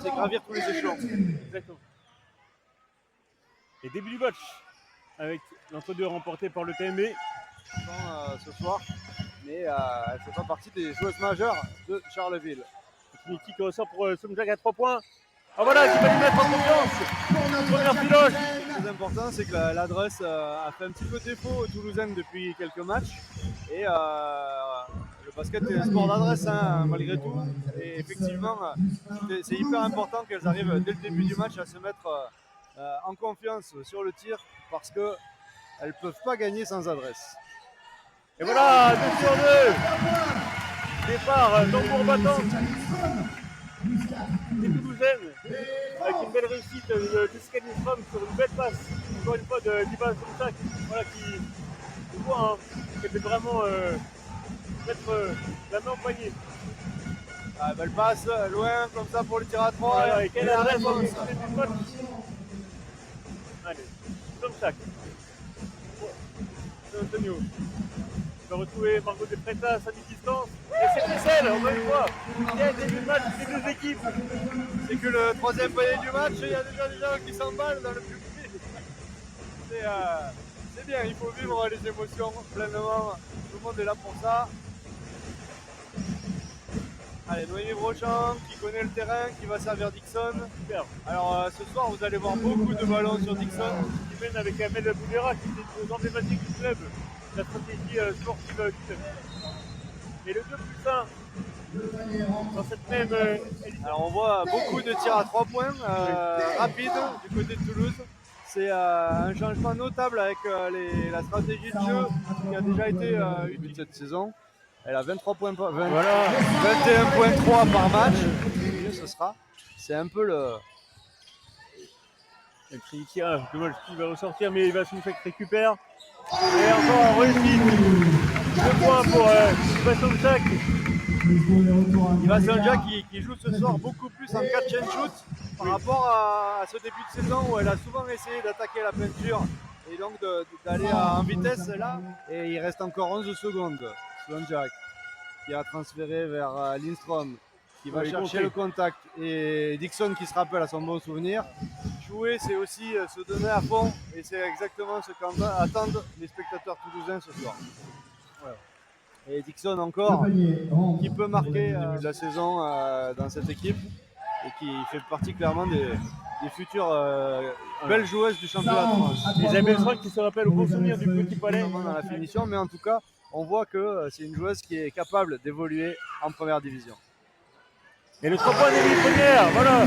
c'est gravir tous les échelons. Exactement. Et début du match, avec l'entre-deux remporté par le TMB. Ce soir, mais elle ne fait pas partie des joueuses majeures de Charleville. Trinity qui ressort pour Somjak à 3 points. Ah voilà, qui va lui mettre en confiance. Première pilote. Ce qui est important, c'est que l'adresse a fait un petit peu défaut aux Toulousaines depuis quelques matchs. Et le basket est un sport d'adresse, hein, malgré tout. Et effectivement, c'est hyper important qu'elles arrivent dès le début du match à se mettre en confiance sur le tir, parce qu'elles ne peuvent pas gagner sans adresse. Et voilà, 2 sur 2. Départ, tambour battant. Les Toulousaines, avec une belle réussite de Jessica Lindstrom sur une belle passe, encore une fois de Diva Somchak, voilà, qui voit qu'elle peut vraiment mettre la main au poignet. Belle passe, loin, comme ça pour le tir à 3. Voilà, et quelle adresse dans le début du match. Allez, Somchak. Antonio. On va retrouver Margot de Freitas à mi-distance. Et c'est Christelle, encore une fois, qui a été du match des deux équipes. C'est que le troisième panier du match, il y a déjà des gens qui s'emballent dans le public. C'est bien, il faut vivre les émotions pleinement. Tout le monde est là pour ça. Allez, Noémie Brochant qui connaît le terrain, qui va servir Dixon. Super. Alors ce soir, vous allez voir beaucoup de ballons sur Dixon. Qui mène avec Amel Boudera, qui est une emblématique du club. La stratégie sportive du club. Et le 2 plus 1 dans cette même Alors on voit beaucoup de tirs à 3 points rapides du côté de Toulouse. C'est un changement notable avec la stratégie de jeu qui a déjà été utilisée cette saison. Elle a 23 points par, 21,3 par match. Ce sera. C'est un peu le. Le Trinity, le match qui va ressortir, mais il va se récupère. Et encore en réussite. 2 points pour Somchak. Iva Somchak qui joue ce soir beaucoup plus en catch and shoot par rapport à ce début de saison où elle a souvent essayé d'attaquer la peinture et donc d'aller en vitesse là. Et il reste encore 11 secondes. Somchak qui a transféré vers Lindstrom qui va chercher le contact, et Dixon qui se rappelle à son bon souvenir. Jouer, c'est aussi se donner à fond, et c'est exactement ce qu'attendent les spectateurs toulousains ce soir. Voilà. Et Dixon encore, qui peut marquer la saison dans cette équipe et qui fait partie clairement des futures belles joueuses du championnat de France. Isabelle Franck qui se rappelle au bon souvenir du Petit Palais dans la finition, mais en tout cas, on voit que c'est une joueuse qui est capable d'évoluer en première division. Et le 3 points d'Émilie Première, voilà,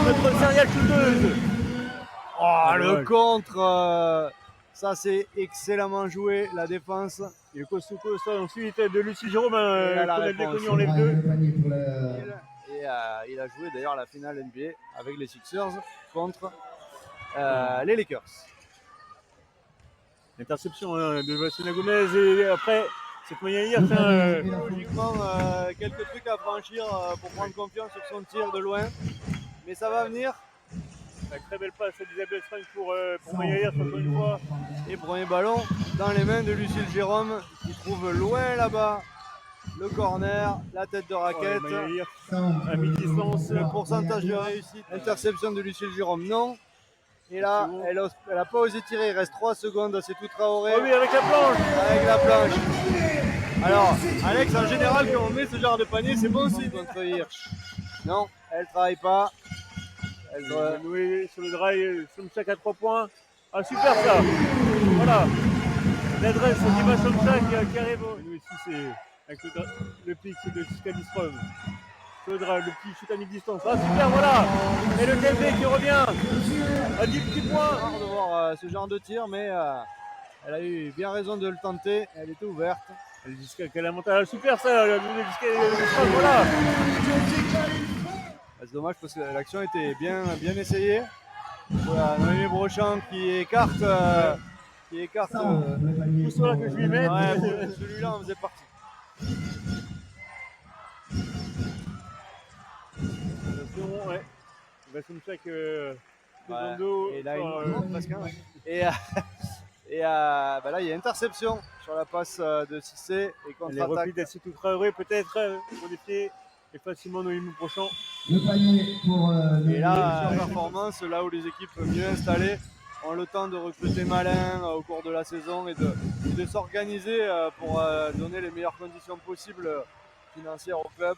notre serial shooteuse. Oh, le contre, ça c'est excellemment joué, la défense. Et le Kosuko, ça ensuite de Lucie Jérôme, qu'on a bien connu en Ligue 2. Et il a joué d'ailleurs la finale NBA avec les Sixers contre les Lakers. Interception de Vassina Gomez, et après, cette moyenne hier, logiquement, quelques trucs à franchir pour prendre confiance sur son tir de loin, mais ça va venir. Une très belle passe d'Isabelle Frank pour Moyaïr, encore une fois. Et premier ballon dans les mains de Lucille Jérôme qui trouve loin là-bas le corner, la tête de raquette. Moyaïr à mi-distance. Le pourcentage de réussite. Interception de Lucille Jérôme, non. Et là, elle n'a pas osé tirer, il reste 3 secondes, c'est tout Traoré. Oh oui, avec la planche. Avec la planche. Alors, Alex, en général, quand on met ce genre de panier, c'est bon aussi contre Hirsch. Non, elle ne travaille pas. Elle doit nouer sur le drive, Somchak à 3 points. Ah, super ça. Voilà. L'adresse d'Iva Somchak qui arrive. Nous ici, c'est avec le pic de Jessica Lindstrom. Le drive, le petit shoot à mi-distance. Ah, super, voilà. Et le TMB qui revient à 10 petits points. Rare de voir ce genre de tir, mais elle a eu bien raison de le tenter. Elle était ouverte. Jessica qui a la montagne. Super ça, Jessica Lindstrom, voilà. C'est dommage parce que l'action était bien essayée. Voilà, Noémie Brochant qui écarte. Là tout cela que je lui mets. Ouais, celui-là en faisait partie. Attention, ouais. Somchak et là, là, il y a interception sur la passe de Cissé et contre-attaque. Les replis d'Assitou Traoré peut-être modifié. Et facilement Noémie Brochant. Le panier pour Et là, performance, là où les équipes mieux installées ont le temps de recruter malin au cours de la saison et de s'organiser pour donner les meilleures conditions possibles financières au club.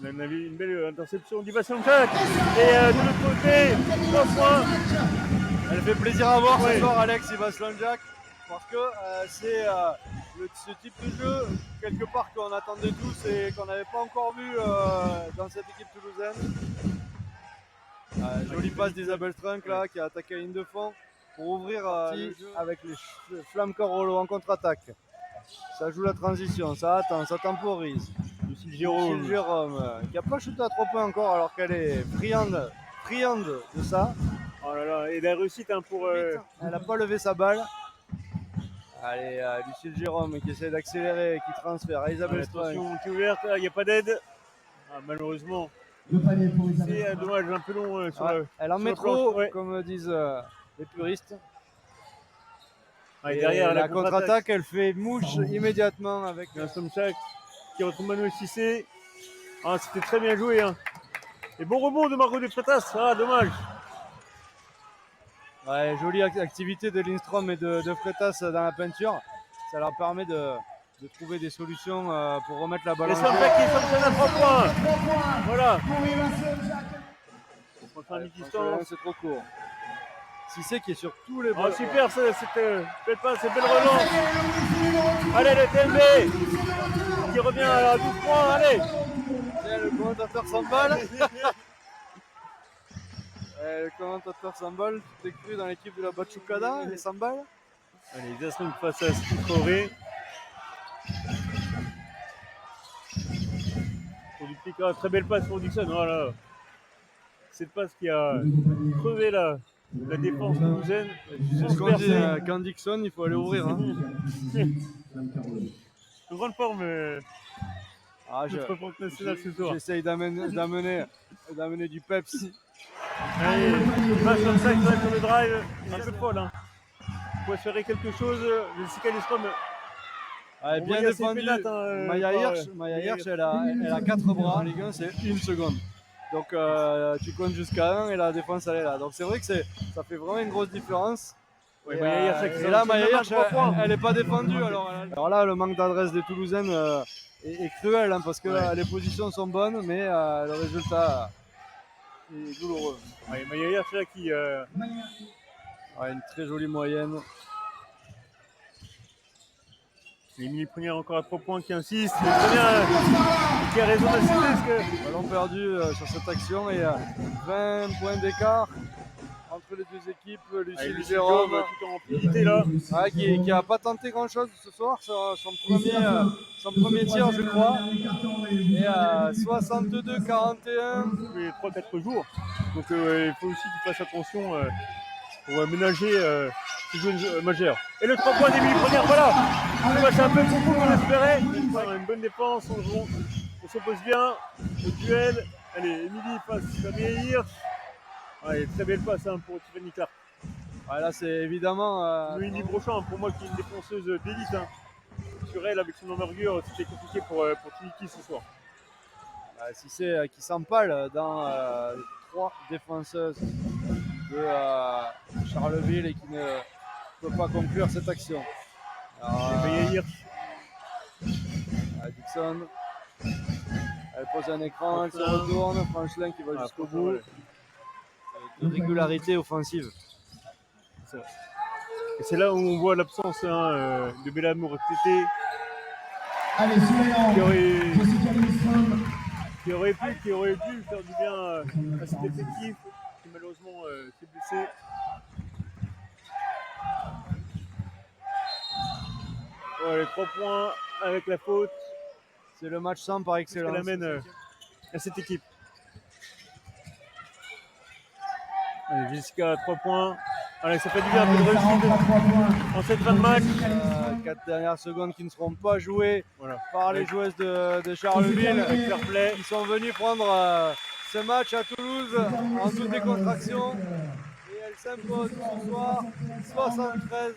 On a une belle interception d'Iva Sanchak. Et de l'autre côté, 3 points. Elle fait plaisir à voir Ouais. ce soir, Alex Ivaslanjak, parce que c'est ce type de jeu, quelque part, qu'on attendait tous et qu'on n'avait pas encore vu dans cette équipe toulousaine. Jolie passe d'Isabelle Strunk là, qui a attaqué la ligne de fond pour ouvrir le jeu avec les Flammes Corollo en contre-attaque. Ça joue la transition, ça attend, ça temporise. Lucille Jérôme. Jérôme, qui n'a pas shooté à 3 points encore alors qu'elle est friande de ça. Oh là là, et la réussite hein, pour. Elle n'a pas levé sa balle. Allez, Lucille Jérôme qui essaie d'accélérer, qui transfère à Isabelle Strunk. Attention, qui est ouverte, il n'y a pas d'aide. Ah, malheureusement, le panier pour Isabelle. c'est dommage, un peu long sur le. Elle en sur met le trop, planche, ouais. comme disent les puristes. Ah, et Et derrière la contre-attaque, elle fait mouche immédiatement avec un Somchak qui retrouve Manuel Cissé. Ah, c'était très bien joué. Hein. Et bon rebond de Margot Desfrétas. Ah, dommage. ouais, jolie activité de Lindstrom et de Freitas dans la peinture. Ça leur permet de trouver des solutions pour remettre la balle Et en jeu. Somchak qui sanctionne à 3 points. 3 points Voilà. pour Eva Sanchak. On fait un Ouais, mi-distance. c'est trop court. Cissé qui est sur tous les Oh, balles. super, cette belle passe, cette belle relance. Allez, le TMB qui revient à 12 points. Allez. Tiens, le commentateur s'emballe. Le commentateur s'emballe. Tu t'es cru dans l'équipe de la Bachukada, il s'emballe. Allez, Zasson face à Steve Corée. Pour du pic, très belle passe pour Dixon. Voilà. Cette passe qui a crevé la défense toulousaine. C'est ce qu'on dit, quand Dixon, il faut aller ouvrir. Hein. De grande forme, notre pompe nationale ce soir. J'essaye d'amener du peps. Allez, passe comme ça, qui reste sur le drive. Un peu folle. Hein. Pour espérer quelque chose, Jessica Lestrom. Ouais, bien défendu. Maya Hirsch, elle a 4 bras en Ligue 1, c'est 1 seconde. Donc tu comptes jusqu'à 1 et la défense elle est là. Donc c'est vrai que ça fait vraiment une grosse différence. Ouais, et, Maya Hirsch, et là, Maya Hirsch, elle n'est pas défendue. Alors là, le manque d'adresse des Toulousaines est cruel hein, parce que les positions sont bonnes, mais le résultat est douloureux. Ouais, Maya Hirsch là qui. Une très jolie moyenne. Émilie Prunière encore à 3 points qui insiste. Prunière qui a raison d'insister parce que. Ballon perdu sur cette action et 20 points d'écart entre les deux équipes. Lucille Jérôme tout en rapidité là. Qui n'a pas tenté grand chose ce soir, son premier tir je crois. Et 62-41. Tous les 3-4 jours. Donc il faut aussi qu'il fasse attention pour ménager ces jeunes majeurs. Et le 3 points d'Émilie Prunière, voilà. C'est un peu beaucoup qu'on espérait. Une bonne défense, on s'oppose bien au duel. Allez, Émilie passe à Maya Hirsch. Ouais, très belle passe hein, pour Tiffany Clark. Ouais, là c'est évidemment Noémie Brochant, pour moi qui est une défenseuse d'élite. Hein. Sur elle, avec son envergure, c'était compliqué pour Trinity ce soir. Si c'est qui s'empale dans 3 défenseuses de Charleville et qui ne peut pas conclure cette action. Maya Hirsch. Dixon. Elle pose un écran, elle se retourne. Franchelin qui va jusqu'au bout. De régularité offensive. Et c'est là où on voit l'absence de Bella Amour RTT. Allez, qui aurait pu faire du bien à cet effectif qui malheureusement s'est blessé. Les 3 points avec la faute. C'est le match 100 par excellence. Ça l'amène à cette équipe. Allez, Jessica à 3 points. Allez, ça fait du bien, un peu de réussite en cette fin de match. 4 dernières secondes qui ne seront pas jouées par les joueuses de Charleville qui sont venues prendre ce match à Toulouse en toute décontraction. Et elles s'imposent ce soir 73